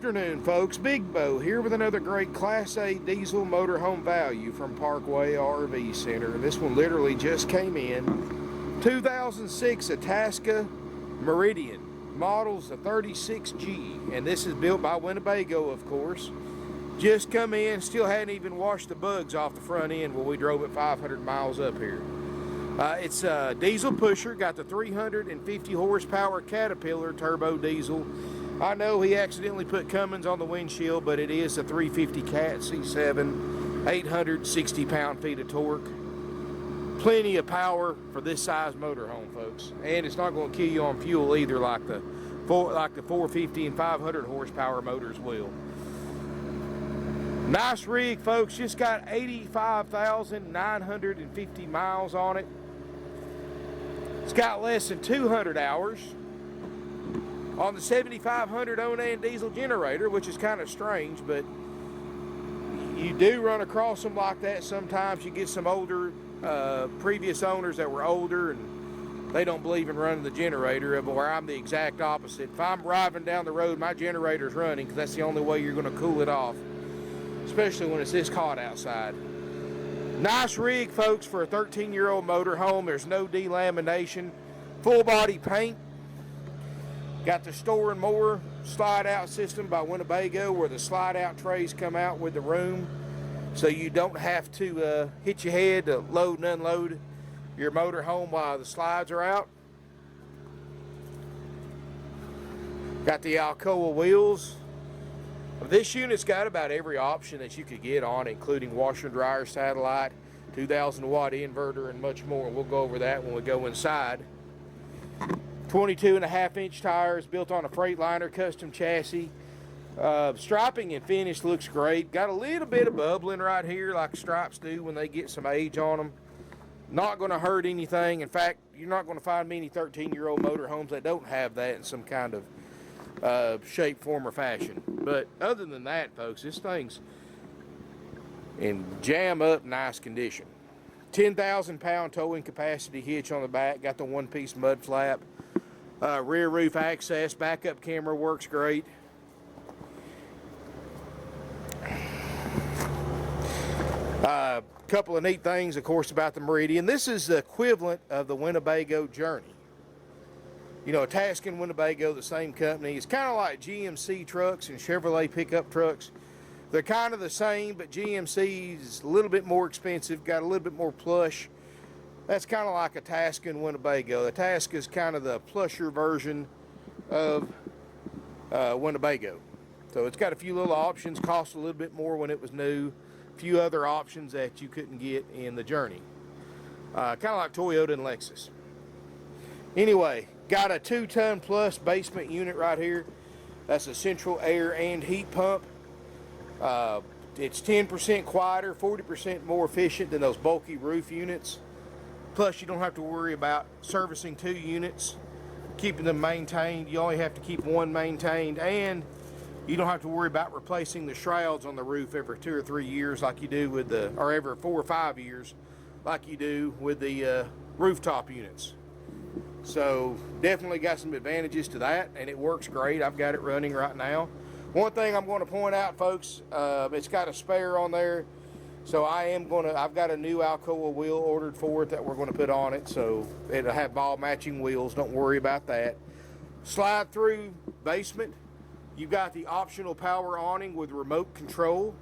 afternoon, folks. Big Bo here with another great Class 8 diesel motorhome value from Parkway RV Center. This one literally just came in. 2006 Itasca Meridian. Model's the 36G, and this is built by Winnebago, of course. Just come in, still hadn't even washed the bugs off the front end when we drove it 500 miles up here. It's a diesel pusher, got the 350 horsepower Caterpillar turbo diesel. I know he accidentally put Cummins on the windshield, but it is a 350 Cat C7, 860 pound-feet of torque. Plenty of power for this size motorhome, folks. And it's not going to kill you on fuel either, like the 450 and 500 horsepower motors will. Nice rig, folks. Just got 85,950 miles on it. It's got less than 200 hours on the 7500 Onan diesel generator, which is kind of strange, but you do run across them like that sometimes. You get some older previous owners that were older and they don't believe in running the generator, where I'm the exact opposite. If I'm driving down the road, my generator's running because that's the only way you're going to cool it off, especially when it's this hot outside. Nice rig, folks, for a 13-year-old motorhome. There's no delamination, full body paint. Got the Store and More slide out system by Winnebago, where the slide out trays come out with the room, so you don't have to hit your head to load and unload your motorhome while the slides are out. Got the Alcoa wheels. This unit's got about every option that you could get on it, including washer and dryer, satellite, 2,000 watt inverter, and much more. We'll go over that when we go inside. 22.5-inch tires, built on a Freightliner custom chassis. Striping and finish looks great. Got a little bit of bubbling right here, like stripes do when they get some age on them. Not going to hurt anything. In fact, you're not going to find many 13-year-old motorhomes that don't have that in some kind of shape, form, or fashion. But other than that, folks, this thing's in jam-up nice condition. 10,000 pound towing capacity hitch on the back. Got the one-piece mud flap. Rear roof access, backup camera works great. Couple of neat things, of course, about the Meridian. This is the equivalent of the Winnebago Journey. You know, Itasca and Winnebago, the same company. It's kind of like GMC trucks and Chevrolet pickup trucks. They're kind of the same, but GMC is a little bit more expensive, got a little bit more plush. That's kind of like Itasca and Winnebago. Itasca is kind of the plusher version of Winnebago. So it's got a few little options, cost a little bit more when it was new. A few other options that you couldn't get in the Journey. Kind of like Toyota and Lexus. Anyway, got a 2-ton plus basement unit right here. That's a central air and heat pump. It's 10% quieter, 40% more efficient than those bulky roof units. Plus, you don't have to worry about servicing 2 units, keeping them maintained. You only have to keep one maintained, and you don't have to worry about replacing the shrouds on the roof every 2 or 3 years like you do with the, or every 4 or 5 years like you do with the rooftop units. So definitely got some advantages to that, and it works great. I've got it running right now. One thing I'm going to point out, folks, it's got a spare on there. So I've got a new Alcoa wheel ordered for it that we're going to put on it. So it'll have ball matching wheels. Don't worry about that. Slide through basement. You've got the optional power awning with remote control.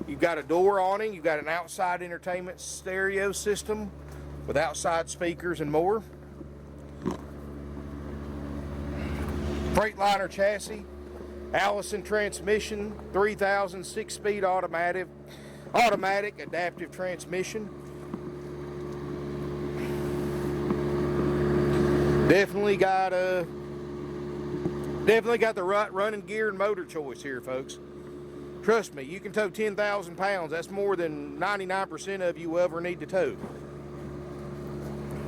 You've got a door awning. You've got an outside entertainment stereo system with outside speakers and more. Freightliner chassis. Allison transmission, 3,000 6-speed automatic adaptive transmission. Definitely got the right running gear and motor choice here, folks. Trust me, you can tow 10,000 pounds. That's more than 99% of you will ever need to tow.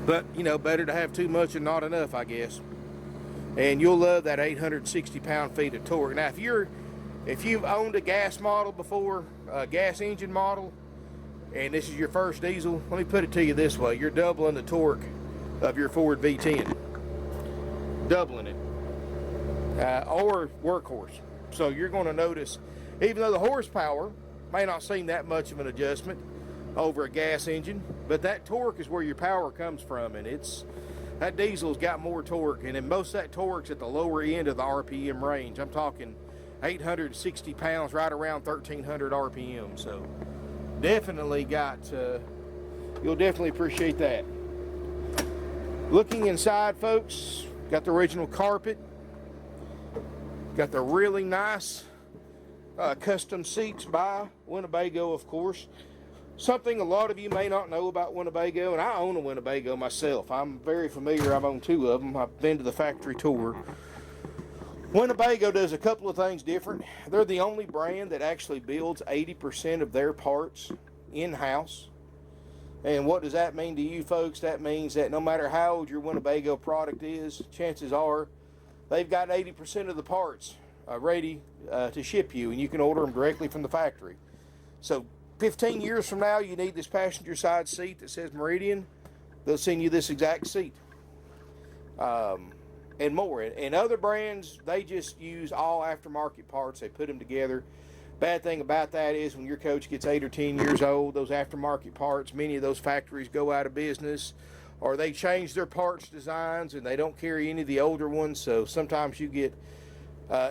But, you know, better to have too much and not enough, I guess. And you'll love that 860 pound-feet of torque. Now, if you've owned a gas model before, a gas engine model, and this is your first diesel, let me put it to you this way. You're doubling the torque of your Ford V10. Doubling it. Or workhorse. So you're going to notice, even though the horsepower may not seem that much of an adjustment over a gas engine, but that torque is where your power comes from, and that diesel's got more torque, and then most of that torque's at the lower end of the RPM range. I'm talking 860 pounds, right around 1300 RPM. So definitely you'll definitely appreciate that. Looking inside, folks, got the original carpet, got the really nice custom seats by Winnebago, of course. Something a lot of you may not know about Winnebago, and I own a Winnebago myself. I'm very familiar. I've owned 2 of them. I've been to the factory tour. Winnebago does a couple of things different. They're the only brand that actually builds 80% of their parts in-house. And what does that mean to you folks? That means that no matter how old your Winnebago product is, chances are they've got 80% of the parts ready to ship you, and you can order them directly from the factory. So 15 years from now, you need this passenger side seat that says Meridian, they'll send you this exact seat. And more. And other brands, they just use all aftermarket parts. They put them together. Bad thing about that is when your coach gets 8 or 10 years old, those aftermarket parts, many of those factories go out of business, or they change their parts designs and they don't carry any of the older ones. So sometimes you get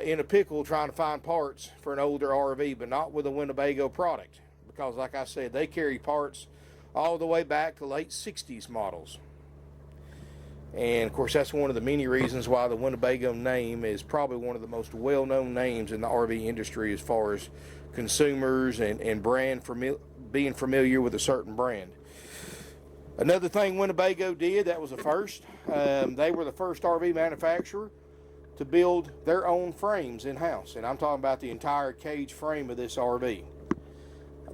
in a pickle trying to find parts for an older RV, but not with a Winnebago product, because like I said, they carry parts all the way back to late 60s models. And of course, that's one of the many reasons why the Winnebago name is probably one of the most well-known names in the RV industry as far as consumers and being familiar with a certain brand. Another thing Winnebago did that was a first, they were the first RV manufacturer to build their own frames in-house. And I'm talking about the entire cage frame of this RV.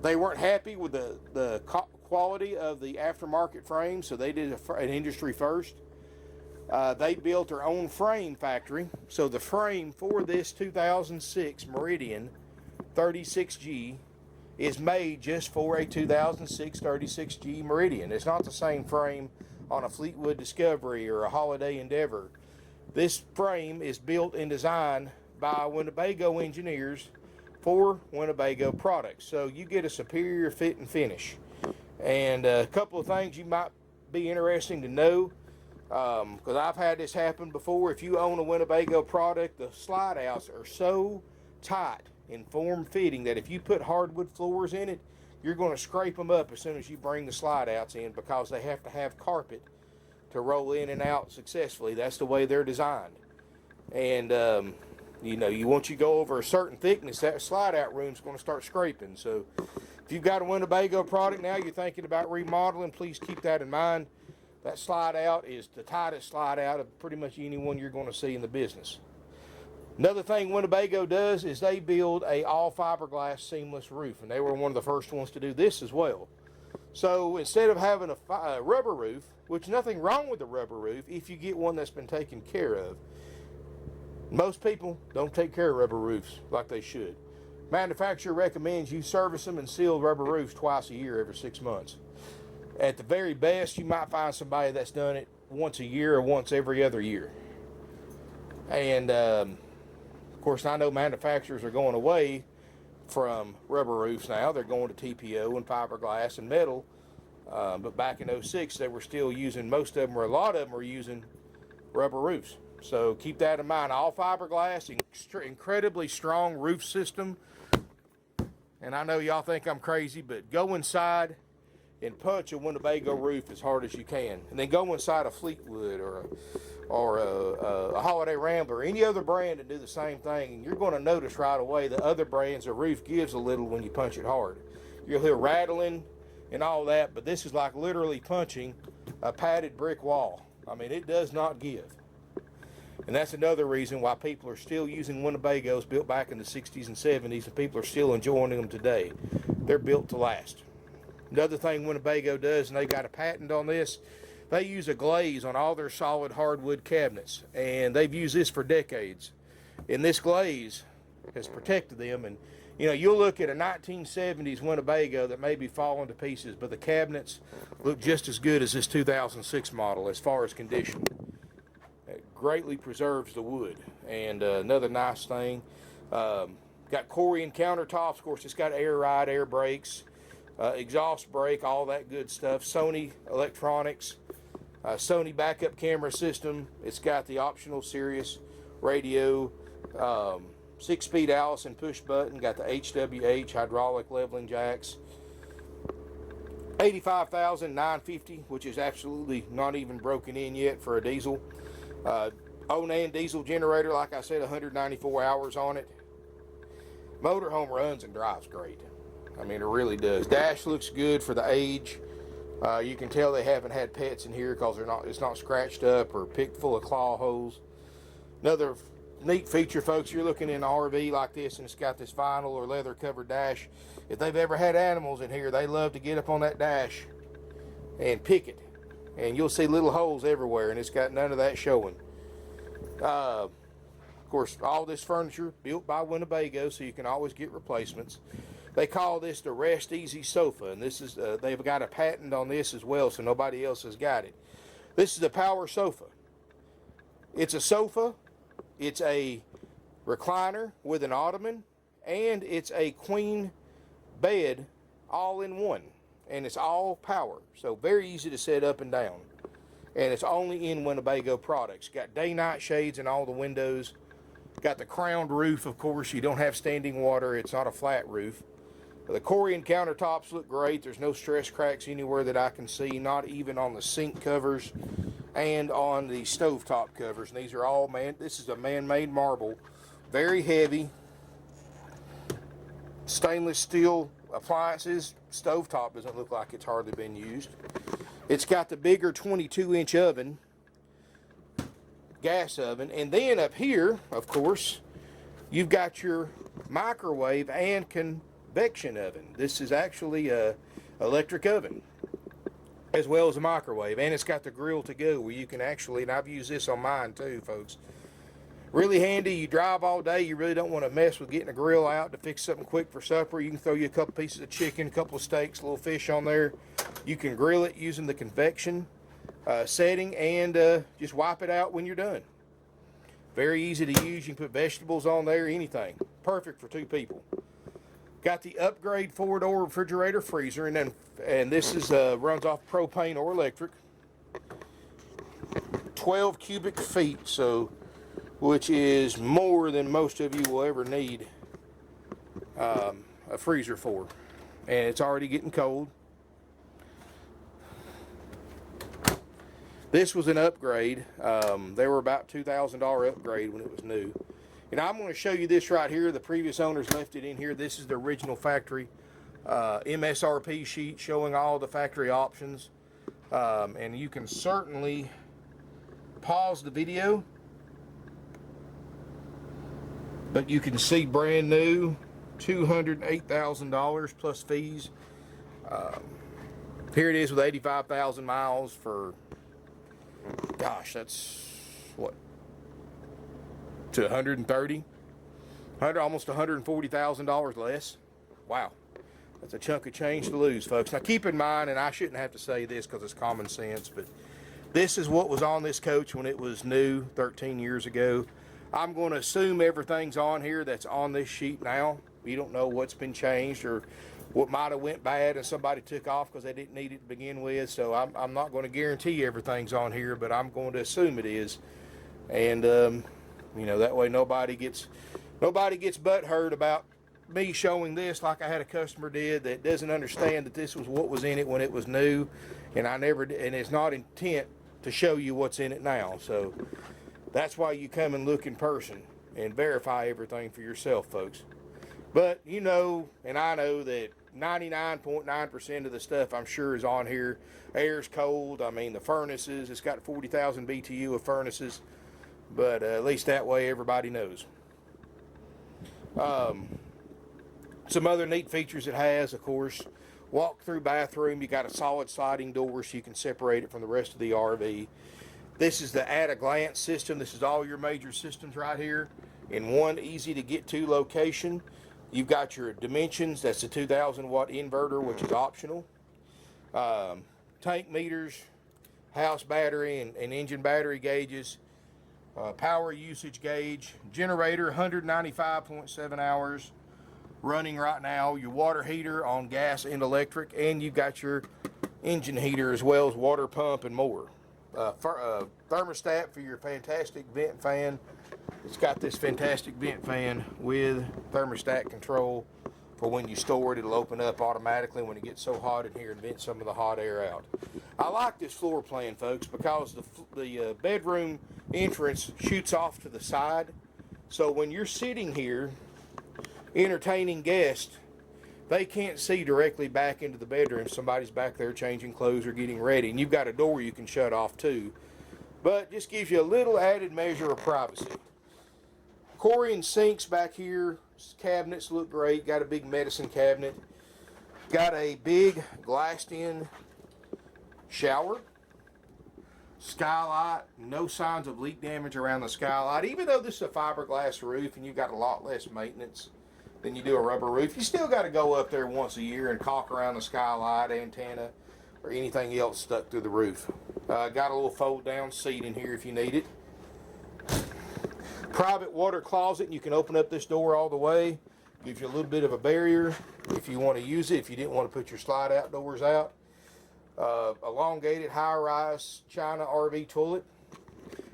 They weren't happy with the quality of the aftermarket frame, so they did an industry first. They built their own frame factory. So the frame for this 2006 Meridian 36G is made just for a 2006 36G Meridian. It's not the same frame on a Fleetwood Discovery or a Holiday Endeavor. This frame is built and designed by Winnebago engineers for Winnebago products. So you get a superior fit and finish. And a couple of things you might be interesting to know, because I've had this happen before. If you own a Winnebago product, the slide outs are so tight and form fitting that if you put hardwood floors in it, you're going to scrape them up as soon as you bring the slide outs in, because they have to have carpet to roll in and out successfully. That's the way they're designed. And once you go over a certain thickness, that slide out room's going to start scraping. So if you've got a Winnebago product now you're thinking about remodeling, please keep that in mind. That slide out is the tightest slide out of pretty much anyone you're going to see in the business. Another thing Winnebago does is they build a all fiberglass seamless roof, and they were one of the first ones to do this as well. So instead of having a rubber roof, which nothing wrong with the rubber roof if you get one that's been taken care of, most people don't take care of rubber roofs like they should. Manufacturer recommends you service them and seal rubber roofs twice a year, every 6 months. At the very best, you might find somebody that's done it once a year or once every other year. And of course, I know manufacturers are going away from rubber roofs now. They're going to TPO and fiberglass and metal. But back in 06, they were still using, most of them, or a lot of them, were using rubber roofs. So keep that in mind. All fiberglass, incredibly strong roof system. And I know y'all think I'm crazy, but go inside and punch a Winnebago roof as hard as you can, and then go inside a Fleetwood or a Holiday Rambler or any other brand and do the same thing, and you're going to notice right away the other brands, the roof gives a little when you punch it hard. You'll hear rattling and all that, but this is like literally punching a padded brick wall. I mean, it does not give. And that's another reason why people are still using Winnebagos built back in the 60s and 70s, and people are still enjoying them today. They're built to last. Another thing Winnebago does, and they got a patent on this, they use a glaze on all their solid hardwood cabinets, and they've used this for decades. And this glaze has protected them. And you'll look at a 1970s Winnebago that may be falling to pieces, but the cabinets look just as good as this 2006 model as far as condition. It greatly preserves the wood. And another nice thing, Got Corian countertops. Of course, it's got air ride, air brakes, exhaust brake, all that good stuff. Sony electronics, Sony backup camera system. It's got the optional Sirius radio, 6-speed Allison push button. Got the HWH hydraulic leveling jacks. $85,950, which is absolutely not even broken in yet for a diesel. Onan diesel generator, like I said, 194 hours on it. Motorhome runs and drives great. I mean, it really does. Dash looks good for the age. You can tell they haven't had pets in here because it's not scratched up or picked full of claw holes. Another neat feature, folks, you're looking in an RV like this and it's got this vinyl or leather covered dash. If they've ever had animals in here, they love to get up on that dash and pick it. And you'll see little holes everywhere, and it's got none of that showing. Of course, all this furniture built by Winnebago, so you can always get replacements. They call this the Rest Easy Sofa, and this is they've got a patent on this as well, so nobody else has got it. This is a power sofa. It's a sofa, it's a recliner with an ottoman, and it's a queen bed all in one, and it's all power, so very easy to set up and down. And it's only in Winnebago products. Got day-night shades in all the windows. Got the crowned roof, of course. You don't have standing water. It's not a flat roof. The Corian countertops look great. There's no stress cracks anywhere that I can see, not even on the sink covers and on the stovetop covers. And these are all this is a man-made marble. Very heavy. Stainless steel appliances. Stovetop doesn't look like it's hardly been used. It's got the bigger 22-inch oven, gas oven, and then up here, of course, you've got your microwave and convection oven. This is actually a electric oven as well as a microwave, and it's got the grill to go where you can actually, and I've used this on mine too, folks. Really handy. You drive all day, you really don't want to mess with getting a grill out to fix something quick for supper. You can throw you a couple pieces of chicken, a couple of steaks, a little fish on there. You can grill it using the convection setting and just wipe it out when you're done. Very easy to use. You can put vegetables on there, anything. Perfect for 2 people. Got the upgrade 4-door refrigerator freezer, and this is runs off propane or electric. 12 cubic feet, so which is more than most of you will ever need a freezer for. And it's already getting cold. This was an upgrade. They were about $2,000 upgrade when it was new. And I'm going to show you this right here. The previous owners left it in here. This is the original factory MSRP sheet showing all the factory options. And you can certainly pause the video, but you can see brand new, $208,000 plus fees. Here it is with 85,000 miles for, gosh, that's what, to 130, almost $140,000 less. Wow, that's a chunk of change to lose, folks. Now keep in mind, and I shouldn't have to say this because it's common sense, but this is what was on this coach when it was new 13 years ago. I'm going to assume everything's on here that's on this sheet now. You don't know what's been changed or what might have went bad and somebody took off because they didn't need it to begin with. So I'm not going to guarantee everything's on here, but I'm going to assume it is. And you know, that way nobody gets butthurt about me showing this like I had a customer did that doesn't understand that this was what was in it when it was new, and and it's not intent to show you what's in it now. So that's why you come and look in person and verify everything for yourself, folks. But you know, and I know that 99.9% of the stuff I'm sure is on here. Air's cold. I mean, the furnaces, it's got 40,000 BTU of furnaces, but at least that way everybody knows. Some other neat features it has, of course, walk-through bathroom. You got a solid sliding door so you can separate it from the rest of the RV. This is the at-a-glance system. This is all your major systems right here in one easy-to-get-to location. You've got your dimensions. That's the 2,000-watt inverter, which is optional. Tank meters, house battery, and engine battery gauges. Power usage gauge, generator 195.7 hours running right now, your water heater on gas and electric, and you got your engine heater as well as water pump and more. Thermostat for your fantastic vent fan. It's got this fantastic vent fan with thermostat control for when you store it. It'll open up automatically when it gets so hot in here and vent some of the hot air out. I like this floor plan, folks, because the bedroom entrance shoots off to the side. So when you're sitting here entertaining guests, they can't see directly back into the bedroom. Somebody's back there changing clothes or getting ready, and you've got a door you can shut off too. But just gives you a little added measure of privacy. Corian sinks back here. Cabinets look great. Got a big medicine cabinet. Got a big glassed-in shower. Skylight. No signs of leak damage around the skylight. Even though this is a fiberglass roof and you've got a lot less maintenance than you do a rubber roof, you still got to go up there once a year and caulk around the skylight, antenna, or anything else stuck through the roof. Got a little fold-down seat in here if you need it. Private water closet, and you can open up this door all the way. Gives you a little bit of a barrier if you want to use it, if you didn't want to put your slide outdoors out. Elongated high-rise China RV toilet.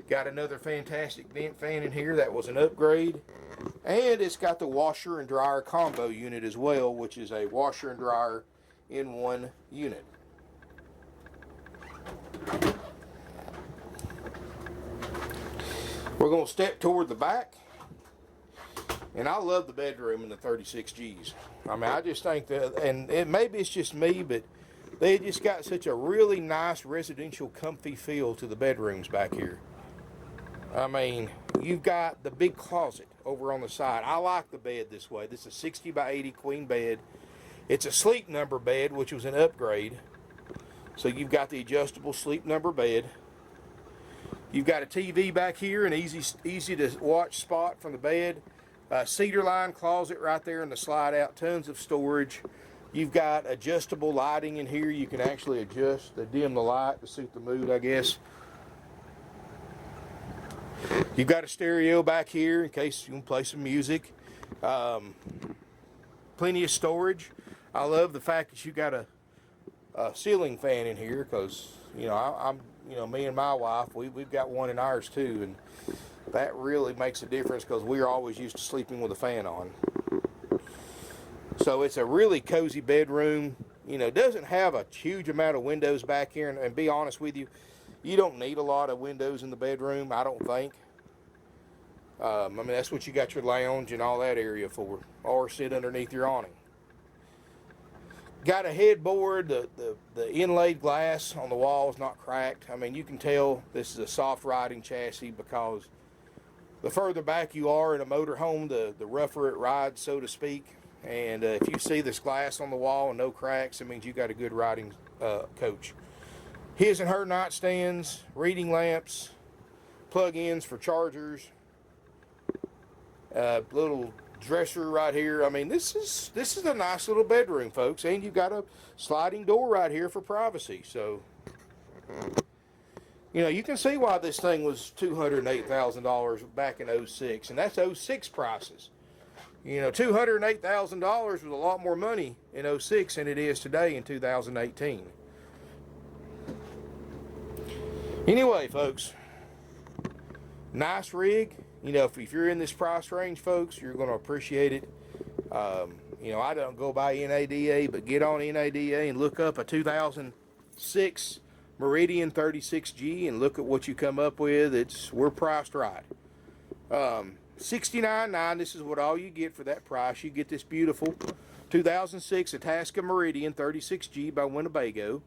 Got another fantastic vent fan in here. That was an upgrade. And it's got the washer and dryer combo unit as well, which is a washer and dryer in one unit. We're going to step toward the back, and I love the bedroom in the 36Gs. I mean, I just think that, and maybe it's just me, but they just got such a really nice residential comfy feel to the bedrooms back here. I mean, you've got the big closet over on the side. I like the bed this way. This is a 60 by 80 queen bed. It's a sleep number bed, which was an upgrade. So you've got the adjustable sleep number bed. You've got a TV back here, an easy to watch spot from the bed. Cedar line closet right there in the slide out. Tons of storage. You've got adjustable lighting in here. You can actually adjust to dim the light to suit the mood, I guess. You've got a stereo back here in case you want to play some music. Plenty of storage. I love the fact that you got a ceiling fan in here because, you know, me and my wife, we've got one in ours too, and that really makes a difference because we're always used to sleeping with a fan on. So it's a really cozy bedroom. You know, doesn't have a huge amount of windows back here, and be honest with you, you don't need a lot of windows in the bedroom, I don't think. I mean, that's what you got your lounge and all that area for, or sit underneath your awning. Got a headboard. The inlaid glass on the wall is not cracked. I mean, you can tell this is a soft riding chassis because the further back you are in a motorhome, the rougher it rides, so to speak. And if you see this glass on the wall and no cracks, it means you got a good riding coach. His and her nightstands, reading lamps, plug-ins for chargers, little dresser right here. I mean, this is a nice little bedroom, folks, and you've got a sliding door right here for privacy. So, you know, you can see why this thing was $208,000 back in 06, and that's 06 prices. You know, $208,000 was a lot more money in 06 than it is today in 2018. Anyway, folks, nice rig. You know, if you're in this price range, folks, you're going to appreciate it. You know, I don't go by NADA, but get on NADA and look up a 2006 Meridian 36G and look at what you come up with. We're priced right. $69.9. This is what all you get for that price. You get this beautiful 2006 Itasca Meridian 36G by Winnebago.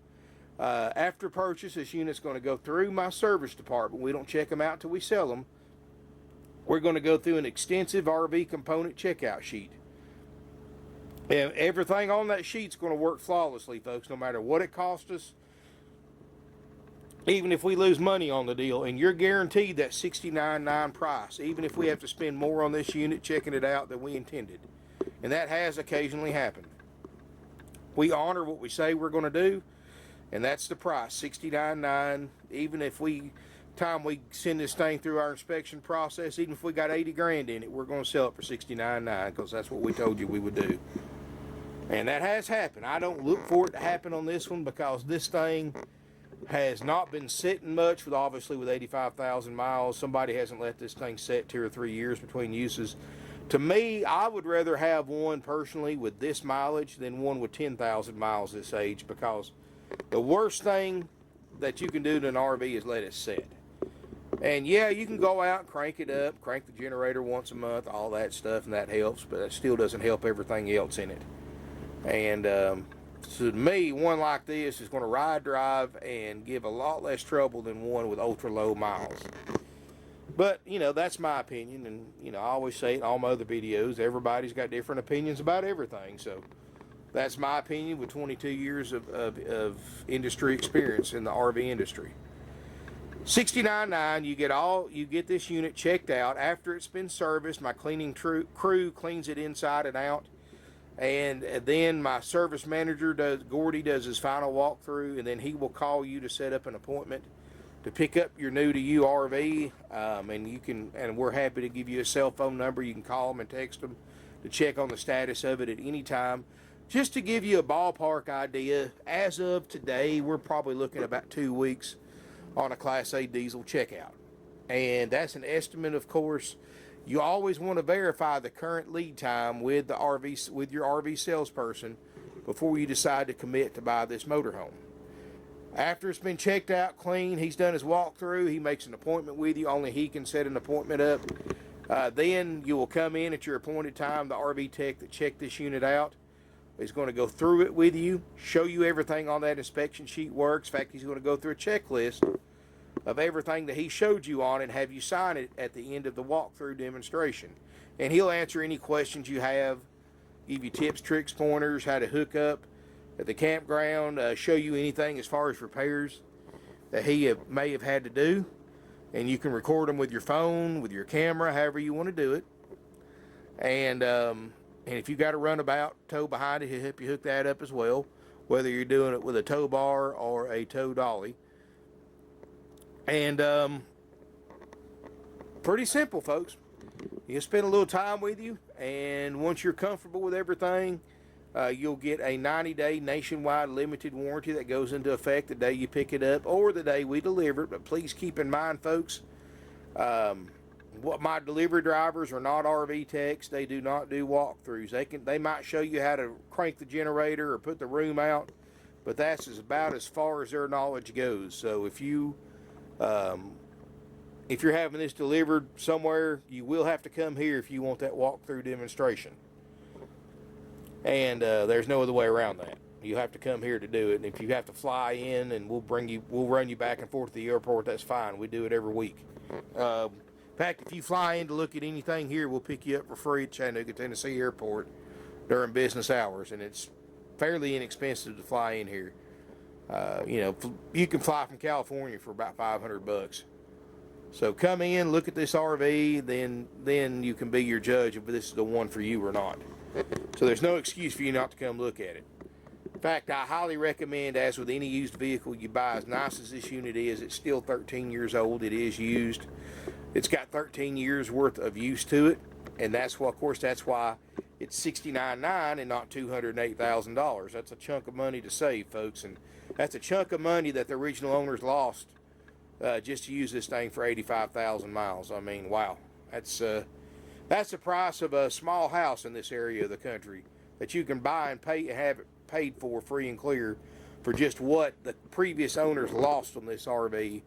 After purchase, this unit's going to go through my service department. We don't check them out until we sell them. We're going to go through an extensive RV component checkout sheet. And everything on that sheet's going to work flawlessly, folks, no matter what it costs us. Even if we lose money on the deal, and you're guaranteed that $69.9 price, even if we have to spend more on this unit checking it out than we intended. And that has occasionally happened. We honor what we say we're going to do, and that's the price, $69.9. Even if we time we send this thing through our inspection process, even if we got 80 grand in it, we're going to sell it for $69.9 because that's what we told you we would do. And that has happened. I don't look for it to happen on this one because this thing has not been sitting much, with obviously with 85,000 miles. Somebody hasn't let this thing sit 2 or 3 years between uses. To me, I would rather have one personally with this mileage than one with 10,000 miles this age, because the worst thing that you can do to an RV is let it sit. And yeah, you can go out and crank it up, crank the generator once a month, all that stuff, and that helps, but it still doesn't help everything else in it. And so to me, one like this is going to ride, drive, and give a lot less trouble than one with ultra low miles. But, you know, that's my opinion, and, you know, I always say it in all my other videos, everybody's got different opinions about everything. So that's my opinion with 22 years of industry experience in the RV industry. $69.9, you get this unit checked out after it's been serviced. My cleaning crew cleans it inside and out, and then my service manager Gordy does his final walkthrough, and then he will call you to set up an appointment to pick up your new to you RV. And we're happy to give you a cell phone number. You can call them and text them to check on the status of it at any time. Just to give you a ballpark idea, as of today, we're probably looking about 2 weeks on a Class A diesel checkout. And that's an estimate, of course. You always want to verify the current lead time with your RV salesperson before you decide to commit to buy this motorhome. After it's been checked out clean, he's done his walkthrough, he makes an appointment with you. Only he can set an appointment up. Then you will come in at your appointed time. The RV tech that checked this unit out is going to go through it with you, show you everything on that inspection sheet works. In fact, he's going to go through a checklist of everything that he showed you on and have you sign it at the end of the walkthrough demonstration. And he'll answer any questions you have, give you tips, tricks, pointers, how to hook up at the campground, show you anything as far as repairs that he may have had to do. And you can record them with your phone, with your camera, however you want to do it. And if you got a runabout tow behind it, he'll help you hook that up as well, whether you're doing it with a tow bar or a tow dolly. And pretty simple, folks. He'll spend a little time with you, and once you're comfortable with everything, you'll get a 90-day nationwide limited warranty that goes into effect the day you pick it up or the day we deliver it. But please keep in mind, folks, what my delivery drivers are not RV techs. They do not do walkthroughs. They might show you how to crank the generator or put the room out, but that's about as far as their knowledge goes. So if you're having this delivered somewhere, you will have to come here if you want that walkthrough demonstration. And there's no other way around that. You have to come here to do it. And if you have to fly in, and we'll run you back and forth to the airport, that's fine. We do it every week. In fact, if you fly in to look at anything here, we'll pick you up for free at Chattanooga, Tennessee Airport during business hours, and it's fairly inexpensive to fly in here. You can fly from California for about $500. So come in, look at this RV, then you can be your judge if this is the one for you or not. So there's no excuse for you not to come look at it. In fact, I highly recommend, as with any used vehicle you buy, as nice as this unit is, it's still 13 years old. It is used. It's got 13 years worth of use to it, and that's why it's $69.9 and not $208,000. That's a chunk of money to save, folks, and that's a chunk of money that the original owners lost just to use this thing for 85,000 miles. I mean, wow, that's the price of a small house in this area of the country that you can buy and pay, have it paid for free and clear for just what the previous owners lost on this RV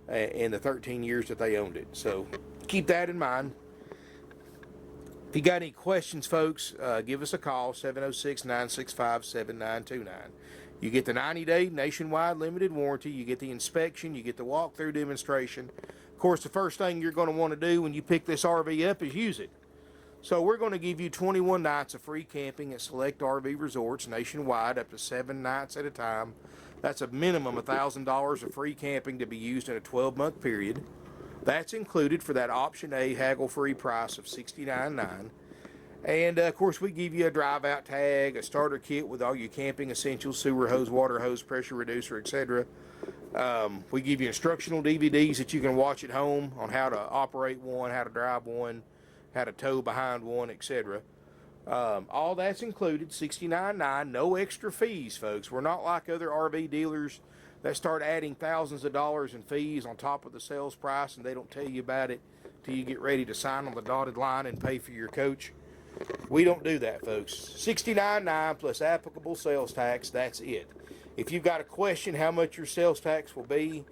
in the 13 years that they owned it. So keep that in mind. If you got any questions, folks, give us a call, 706-965-7929. You get the 90-day nationwide limited warranty. You get the inspection. You get the walkthrough demonstration. Of course, the first thing you're going to want to do when you pick this RV up is use it. So we're going to give you 21 nights of free camping at select RV resorts nationwide, up to 7 nights at a time. That's a minimum of $1,000 of free camping to be used in a 12-month period. That's included for that option A haggle-free price of $69.9. And, of course, we give you a drive-out tag, a starter kit with all your camping essentials, sewer hose, water hose, pressure reducer, etc. We give you instructional DVDs that you can watch at home on how to operate one, how to drive one, how to tow behind one, etc. All that's included, $69.9, no extra fees, folks. We're not like other RV dealers that start adding thousands of dollars in fees on top of the sales price, and they don't tell you about it till you get ready to sign on the dotted line and pay for your coach. We don't do that, folks. $69.9 plus applicable sales tax, that's it. If you've got a question how much your sales tax will be,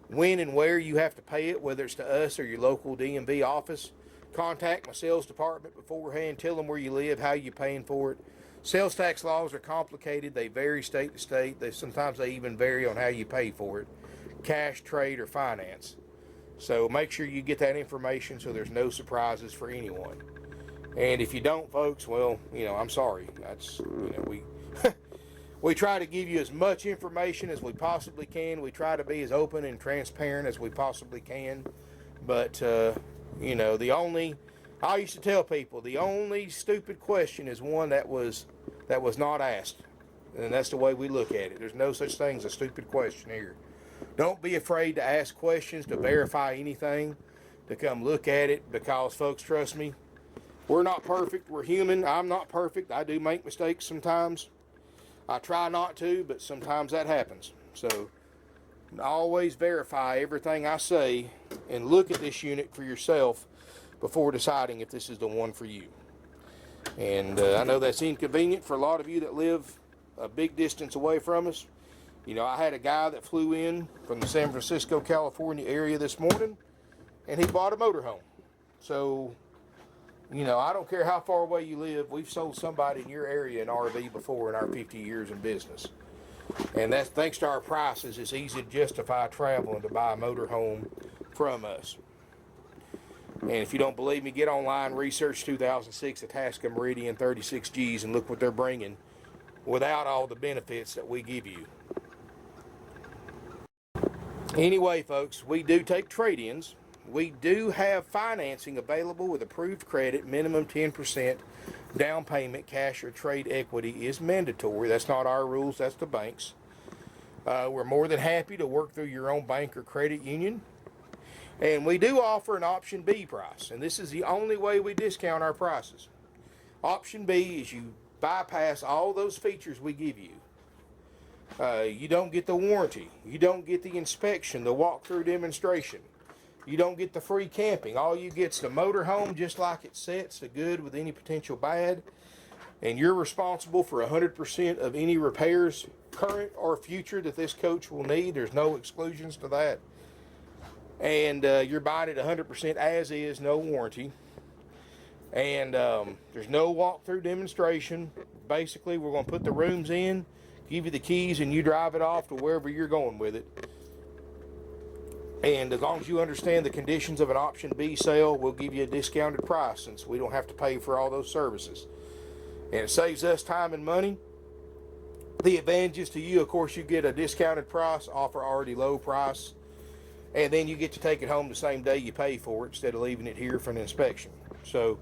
when and where you have to pay it, whether it's to us or your local DMV office, contact my sales department beforehand. Tell them where you live, how you're paying for it. Sales tax laws are complicated. They vary state to state. Sometimes they even vary on how you pay for it, cash, trade, or finance. So make sure you get that information so there's no surprises for anyone. And if you don't, folks, well, I'm sorry. That's, we try to give you as much information as we possibly can. We try to be as open and transparent as we possibly can. But, I used to tell people, the only stupid question is one that was not asked. And that's the way we look at it. There's no such thing as a stupid question here. Don't be afraid to ask questions, to verify anything, to come look at it, because, folks, trust me, we're not perfect. We're human. I'm not perfect. I do make mistakes sometimes. I try not to, but sometimes that happens. So always verify everything I say and look at this unit for yourself before deciding if this is the one for you. And I know that's inconvenient for a lot of you that live a big distance away from us. I had a guy that flew in from the San Francisco, California area this morning, and he bought a motorhome. So, I don't care how far away you live, we've sold somebody in your area an RV before in our 50 years in business. And that's thanks to our prices, it's easy to justify traveling to buy a motorhome from us. And if you don't believe me, get online, research 2006 Itasca Meridian 36Gs, and look what they're bringing without all the benefits that we give you. Anyway, folks, we do take trade-ins. We do have financing available with approved credit. Minimum 10% down payment, cash or trade equity is mandatory. That's not our rules, that's the bank's. We're more than happy to work through your own bank or credit union. And we do offer an option B price, and this is the only way we discount our prices. Option B is you bypass all those features we give you. You don't get the warranty. You don't get the inspection, the walkthrough demonstration. You don't get the free camping. All you get's the motorhome just like it sets, the good with any potential bad. And you're responsible for 100% of any repairs, current or future, that this coach will need. There's no exclusions to that. And you're buying it 100% as is, no warranty. And there's no walkthrough demonstration. Basically, we're going to put the rooms in, give you the keys, and you drive it off to wherever you're going with it. And as long as you understand the conditions of an option B sale, we'll give you a discounted price, since we don't have to pay for all those services. And it saves us time and money. The advantages to you, of course, you get a discounted price, offer already low price, and then you get to take it home the same day you pay for it instead of leaving it here for an inspection. So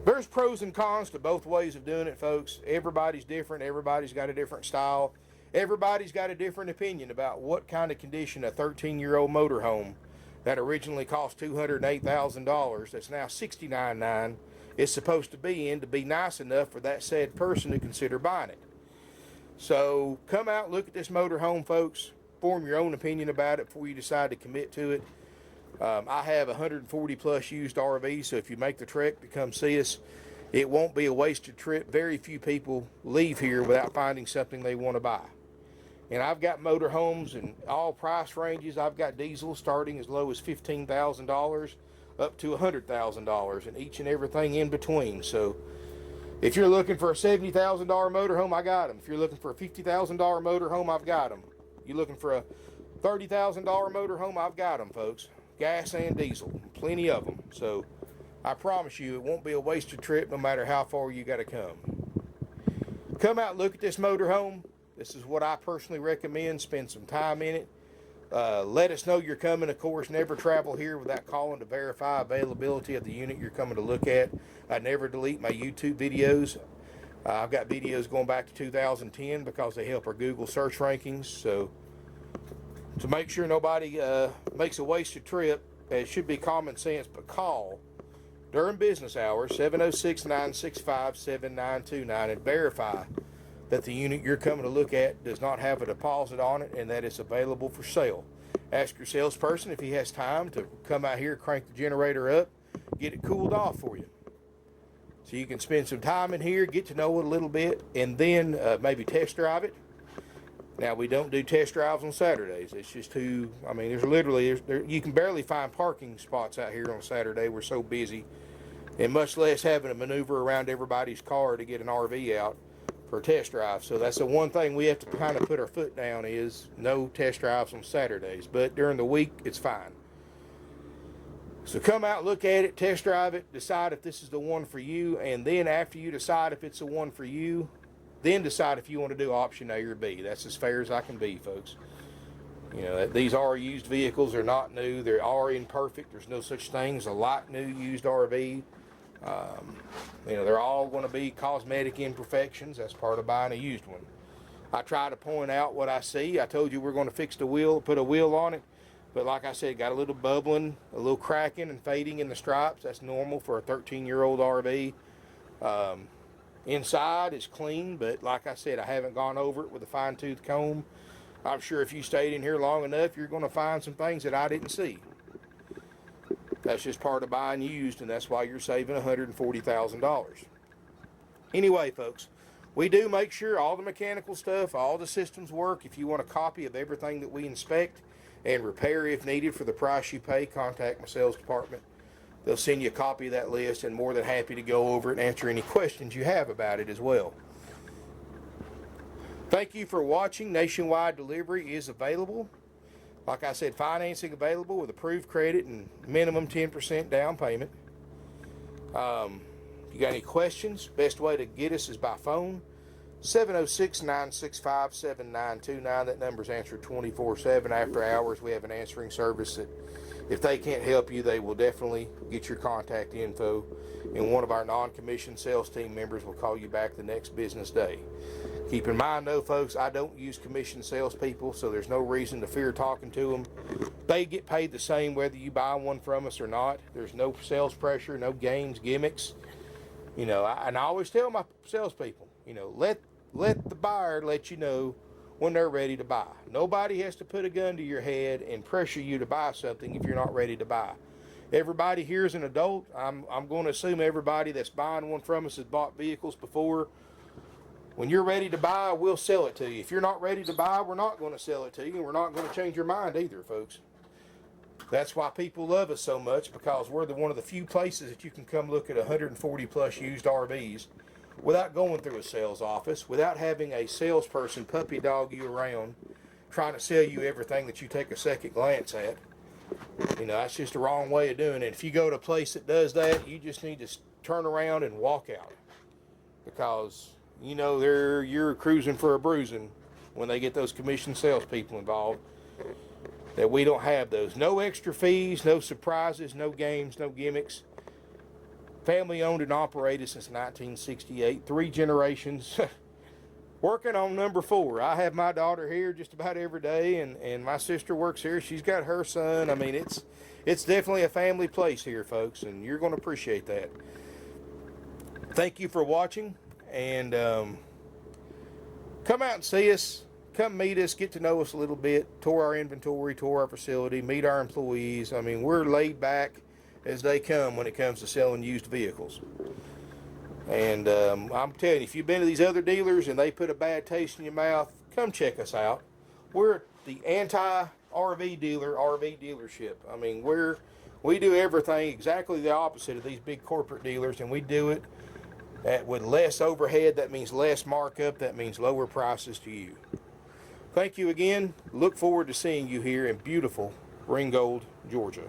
there's pros and cons to both ways of doing it, folks. Everybody's different. Everybody's got a different style. Everybody's got a different opinion about what kind of condition a 13-year-old motorhome that originally cost $208,000, that's now $69,900, is supposed to be in to be nice enough for that said person to consider buying it. So come out, look at this motorhome, folks. Form your own opinion about it before you decide to commit to it. I have 140 plus used RVs, so if you make the trek to come see us, it won't be a wasted trip. Very few people leave here without finding something they want to buy. And I've got motorhomes in all price ranges. I've got diesels starting as low as $15,000 up to $100,000, and each and everything in between. So if you're looking for a $70,000 motorhome, I got them. If you're looking for a $50,000 motorhome, I've got them. You're looking for a $30,000 motorhome, I've got them, folks. Gas and diesel, plenty of them. So I promise you, it won't be a wasted trip no matter how far you got to come. Come out and look at this motorhome. This is what I personally recommend. Spend some time in it. Let us know you're coming. Of course, never travel here without calling to verify availability of the unit you're coming to look at. I never delete my YouTube videos. I've got videos going back to 2010 because they help our Google search rankings. So To make sure nobody makes a wasted trip, it should be common sense, but call during business hours, 706-965-7929, and verify that the unit you're coming to look at does not have a deposit on it and that it's available for sale. Ask your salesperson if he has time to come out here, crank the generator up, get it cooled off for you. So you can spend some time in here, get to know it a little bit, and then maybe test drive it. Now, we don't do test drives on Saturdays. It's just too, I mean, you can barely find parking spots out here on Saturday. We're so busy, and much less having to maneuver around everybody's car to get an RV out for a test drive. So that's the one thing we have to kind of put our foot down is no test drives on Saturdays. But during the week, it's fine. So come out, look at it, test drive it, decide if this is the one for you, and then after you decide if it's the one for you, then decide if you want to do option A or B. That's as fair as I can be, folks. You know, these are used vehicles. They're not new. They are imperfect. There's no such thing as a like new used RV. You know, they're all going to be cosmetic imperfections. That's part of buying a used one. I try to point out what I see. I told you we're going to fix the wheel, put a wheel on it. But like I said, got a little bubbling, a little cracking and fading in the stripes. That's normal for a 13-year-old RV. Inside is clean, but like I said, I haven't gone over it with a fine-tooth comb. I'm sure if you stayed in here long enough, you're going to find some things that I didn't see. That's just part of buying used, and that's why you're saving $140,000. Anyway, folks, we do make sure all the mechanical stuff, all the systems work. If you want a copy of everything that we inspect and repair if needed for the price you pay, contact my sales department. They'll send you a copy of that list, and more than happy to go over it and answer any questions you have about it as well. Thank you for watching. Nationwide delivery is available. Like I said, financing available with approved credit and minimum 10% down payment. If you got any questions, best way to get us is by phone. 706-965-7929. That number's answered 24/7. After hours, we have an answering service that if they can't help you, they will definitely get your contact info, and one of our non-commissioned sales team members will call you back the next business day. Keep in mind, though, folks, I don't use commissioned salespeople, so there's no reason to fear talking to them. They get paid the same whether you buy one from us or not. There's no sales pressure, no games, gimmicks. You know, and I always tell my salespeople, you know, let the buyer let you know when they're ready to buy. Nobody has to put a gun to your head and pressure you to buy something if you're not ready to buy. Everybody here is an adult. I'm going to assume everybody that's buying one from us has bought vehicles before. When you're ready to buy, we'll sell it to you. If you're not ready to buy, we're not going to sell it to you, and we're not going to change your mind either, folks. That's why people love us so much, because we're one of the few places that you can come look at 140 plus used RVs without going through a sales office, without having a salesperson puppy dog you around trying to sell you everything that you take a second glance at. You know, that's just the wrong way of doing it. If you go to a place that does that, you just need to turn around and walk out, because you know you're cruising for a bruising when they get those commissioned salespeople involved. That we don't have those. No extra fees, no surprises, no games, no gimmicks. Family owned and operated since 1968, 3 generations. Working on number 4. I have my daughter here just about every day, and my sister works here. She's got her son. I mean, it's definitely a family place here, folks, and you're going to appreciate that. Thank you for watching, and come out and see us. Come meet us, get to know us a little bit, tour our inventory, tour our facility, meet our employees. I mean, we're laid back as they come when it comes to selling used vehicles. And I'm telling you, if you've been to these other dealers and they put a bad taste in your mouth, come check us out. We're the anti-RV dealer, RV dealership. I mean, we do everything exactly the opposite of these big corporate dealers, and we do it with less overhead. That means less markup. That means lower prices to you. Thank you again. Look forward to seeing you here in beautiful Ringgold, Georgia.